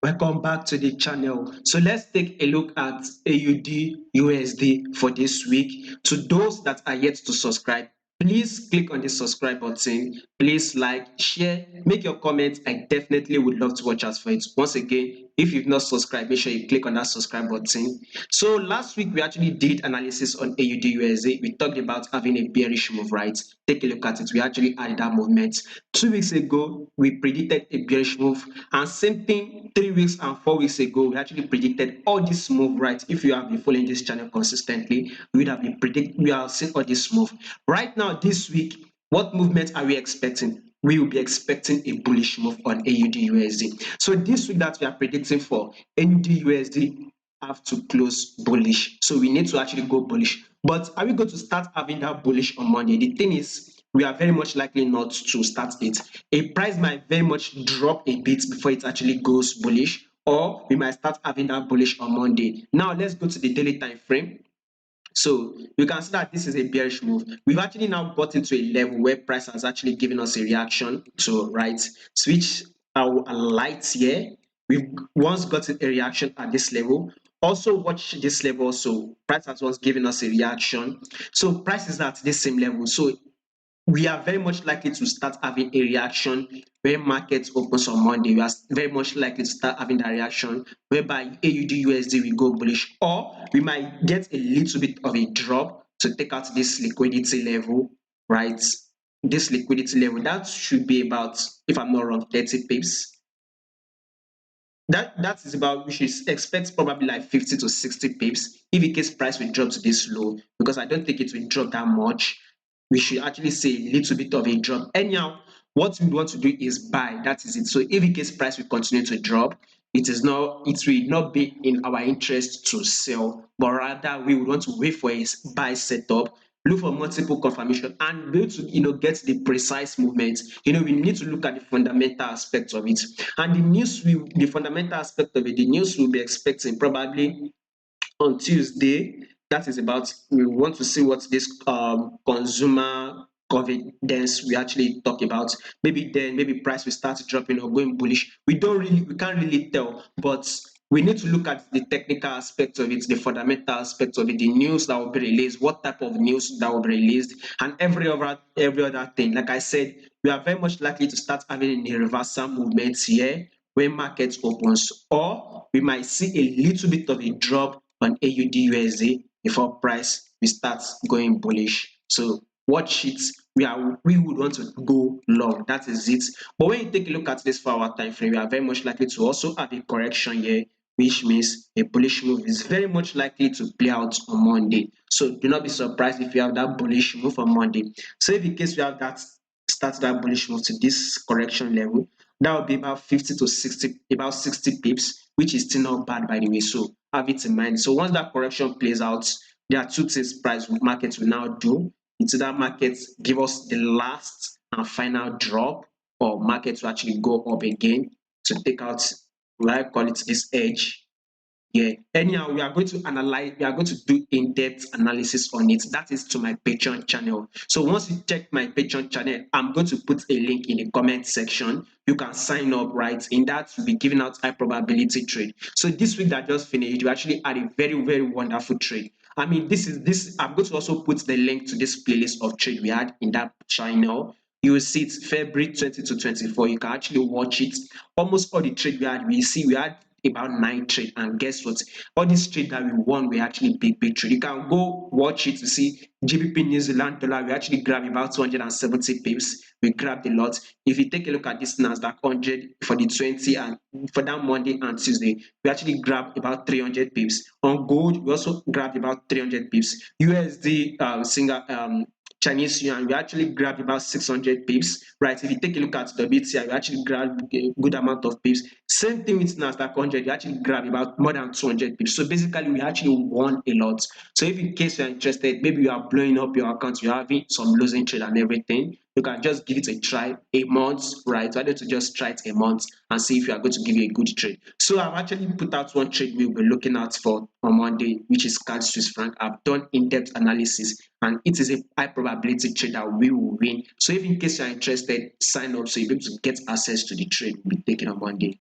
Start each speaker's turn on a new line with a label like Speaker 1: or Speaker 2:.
Speaker 1: Welcome back to the channel. So let's take a look at AUD USD for this week. To those that are yet to subscribe, please click on the subscribe button. Please like, share, make your comments. I definitely would love to watch us for it. Once again, if you've not subscribed, make sure you click on that subscribe button. So last week we actually did analysis on AUD USD. We talked about having a bearish move, right? Take a look at it. We actually added that movement. 2 weeks ago, we predicted a bearish move, and same thing 3 weeks and 4 weeks ago, we actually predicted all this move, right? If you have been following this channel consistently, we would have been we have seen all this move. Right now, this week, what movement are we expecting? We will be expecting a bullish move on AUD USD. So this week that we are predicting for AUD USD have to close bullish. So we need to actually go bullish. But are we going to start having that bullish on Monday? The thing is, we are very much likely not to start it. A price might very much drop a bit before it actually goes bullish, or we might start having that bullish on Monday. Now let's go to the daily time frame. So you can see that this is a bearish move. We've actually now got into a level where price has actually given us a reaction to right switch our lights here. We've once gotten a reaction at this level. Also watch this level. So price has once given us a reaction. So price is at this same level. So we are very much likely to start having a reaction when markets opens on Monday. We are very much likely to start having that reaction whereby AUD USD will go bullish, or we might get a little bit of a drop to take out this liquidity level, right? This liquidity level that should be about, if I'm not wrong, 30 pips. That is about, we should expect probably like 50 to 60 pips if in case price will drop to this low, because I don't think it will drop that much. We should actually see a little bit of a drop. Anyhow, what we want to do is buy. That is it. So if in case price will continue to drop, it will not be in our interest to sell, but rather we would want to wait for a buy setup, look for multiple confirmation, and be able to get the precise movement. We need to look at the fundamental aspect of it. And the fundamental aspect of it, the news we'll be expecting probably on Tuesday. That is about, we want to see what this consumer confidence we actually talk about. Maybe then, maybe price will start dropping or going bullish. We can't really tell, but we need to look at the technical aspect of it, the fundamental aspect of it, the news that will be released, what type of news that will be released, and every other thing. Like I said, we are very much likely to start having a reversal movement here when market opens, or we might see a little bit of a drop on AUD USD before price we start going bullish. So watch it. We would want to go long. That is it. But when you take a look at this 4 hour time frame, we are very much likely to also have a correction here, which means a bullish move is very much likely to play out on Monday. So do not be surprised if you have that bullish move on Monday. So if in case we have that bullish move to this correction level, that would be about 50 to 60, about 60 pips, which is still not bad, by the way. So have it in mind. So once that correction plays out, there are two things markets will now do. It's either markets give us the last and final drop, or markets will actually go up again to take out what I call it this edge. Yeah. Anyhow, we are going to do in-depth analysis on it. That is to my Patreon channel. So once you check my Patreon channel, I'm going to put a link in the comment section. You can sign up, right? In that, we'll be giving out high probability trade. So this week that just finished, we actually had a very, very wonderful trade. I mean, I'm going to also put the link to this playlist of trade we had in that channel. You will see it February 20 to 24. You can actually watch it. Almost all the trade we had about 9 trade, and guess what, all these trade that we won were actually big trade. You can go watch it to see GBP New Zealand dollar. We actually grabbed about 270 pips. We grabbed a lot. If you take a look at this Nasdaq 100 for the 20 and for that Monday and Tuesday, we actually grabbed about 300 pips. On gold, we also grabbed about 300 pips. USD Chinese yuan, we actually grabbed about 600 pips, right? If you take a look at WTI, we actually grabbed a good amount of pips. Same thing with Nasdaq 100, we actually grabbed about more than 200 pips. So basically, we actually won a lot. So if in case you're interested, maybe you are blowing up your account, you're having some losing trade and everything, you can just give it a try a month, right? Why don't you just try it a month and see if you are going to give you a good trade. So I've actually put out one trade we'll be looking at for on Monday, which is CAD Swiss franc. I've done in-depth analysis, and it is a high probability trade that we will win. So if in case you're interested, sign up so you'll be able to get access to the trade we'll be taking on Monday.